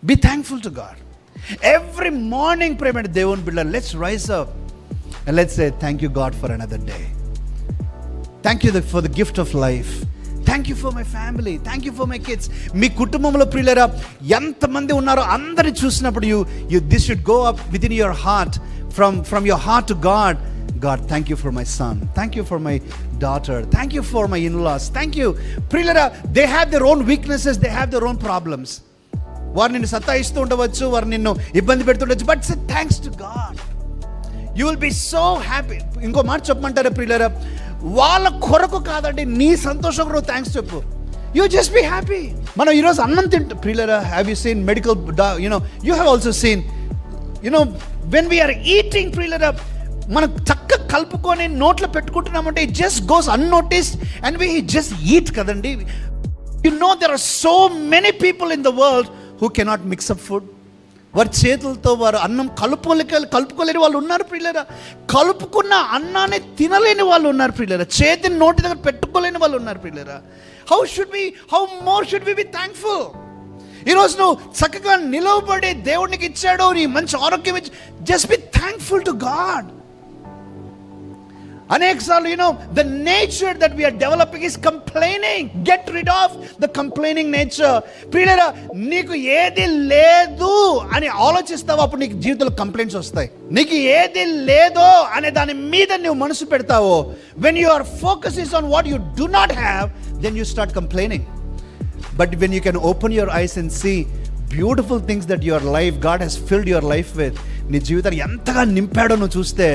Be thankful to God. Every morning, pray, దేవుని బిడ్డలు, let's rise up and let's say, thank you God for another day. Thank you for the gift of life. Thank you for my family. Thank you for my kids. మీ కుటుంబంలో ప్రియులారా ఎంతమంది ఉన్నారో అందరిని చూసినప్పుడు you this should go up within your heart, from your heart to God. God, thank you for my son. Thank you for my daughter. Thank you for my in-laws. Thank you. ప్రియులారా, they have their own weaknesses, they have their own problems. వారు నిన్ను సతాయిస్తూ ఉండవచ్చు, వారు నిన్ను ఇబ్బంది పెడుతుండొచ్చు, but say thanks to God. You will be so happy. ఇంకో మాట చెప్పమంటారా ప్రియులారా, వాళ్ళ కొరకు కాదండి, నీ సంతోషం కొరకు థ్యాంక్స్ చెప్పు. You just be happy. మనం ఈరోజు అన్నం తింటాం ప్రియులారా. Have you seen medical, you have also seen, when we are eating ప్రియులారా, మనం చక్కగా కలుపుకొని నోట్లో పెట్టుకుంటున్నామంటే it just goes unnoticed and we just eat కదండి. there are so many people in the world who cannot mix up food. వారి చేతులతో వారు అన్నం కలుపుకోలేని వాళ్ళు ఉన్నారు ప్రియులారా. కలుపుకున్న అన్నాన్ని తినలేని వాళ్ళు ఉన్నారు ప్రియులారా. చేతిని నోటి దగ్గర పెట్టుకోలేని వాళ్ళు ఉన్నారు ప్రియులారా. how more should we be thankful? ఈరోజు నువ్వు చక్కగా నిలవబడి దేవునికి ఇచ్చాడు, నీ మంచి ఆరోగ్యం ఇచ్చి, just be thankful to God. అనేకసార్లు the nature that we are developing is complaining. Get rid of the complaining nature. ప్రియులారా, నీకు ఏది లేదు అని ఆలోచిస్తావో అప్పుడు నీకు జీవితంలో కంప్లైంట్స్ వస్తాయి. నీకు ఏది లేదో అనే దాని మీద నువ్వు మనసు పెడతావో, when your focus is on what you do not have, then you start complaining. But when you can open your eyes and see beautiful things that your life, God has filled your life with, నీ జీవితాన్ని ఎంతగా నింపాడో నువ్వు చూస్తే,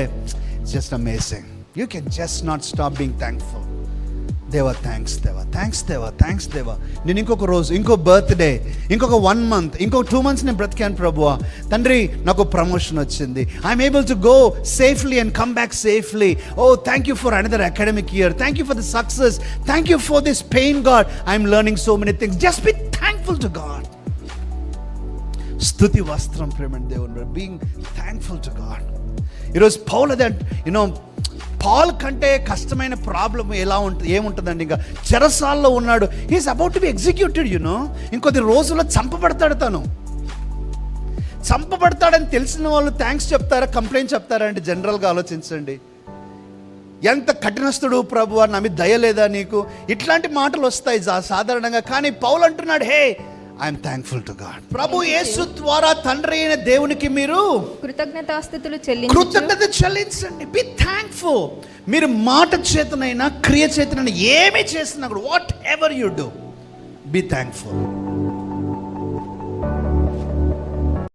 it's just amazing. You can just not stop being thankful. దేవా thanks, దేవా thanks, దేవా thanks, దేవా నేను ఇంకొక రోజు, ఇంకో బర్త్డే, ఇంకొక 1 month, ఇంకో 2 months నేను బ్రతికాను ప్రభువా. తండ్రి, నాకు ప్రమోషన్ వచ్చింది. I'm able to go safely and come back safely. Oh thank you for another academic year. Thank you for the success. Thank you for this pain God. I'm learning so many things. Just be thankful to God. స్తుతి వస్త్రం ప్రేమ దేవుని, being thankful to God. ఈరోజు పౌలు that Paul కంటే కష్టమైన problem ఏముంటుందండి? ఇంకా చెరసాల్లో ఉన్నాడు. He's about to be executed. ఇంకొద్ది రోజుల్లో చంపబడతాడని తెలిసిన వాళ్ళు థ్యాంక్స్ చెప్తారా, కంప్లైంట్ చెప్తారా అంటే జనరల్గా ఆలోచించండి. ఎంత కఠినస్తుడు ప్రభు, నా మీద దయ లేదా నీకు, ఇట్లాంటి మాటలు వస్తాయి సాధారణంగా. కానీ పౌలు అంటున్నాడు, హే, ఐఎమ్ థ్యాంక్ఫుల్ టు గాడ్. ప్రభు యేసు ద్వారా తండ్రి అయిన దేవునికి మీరు కృతజ్ఞత చెల్లించండి. Be thankful. మీరు మాట చేతనైనా క్రియ చేతనైనా ఏమి చేసినా కూడా, what ever you do, be thankful.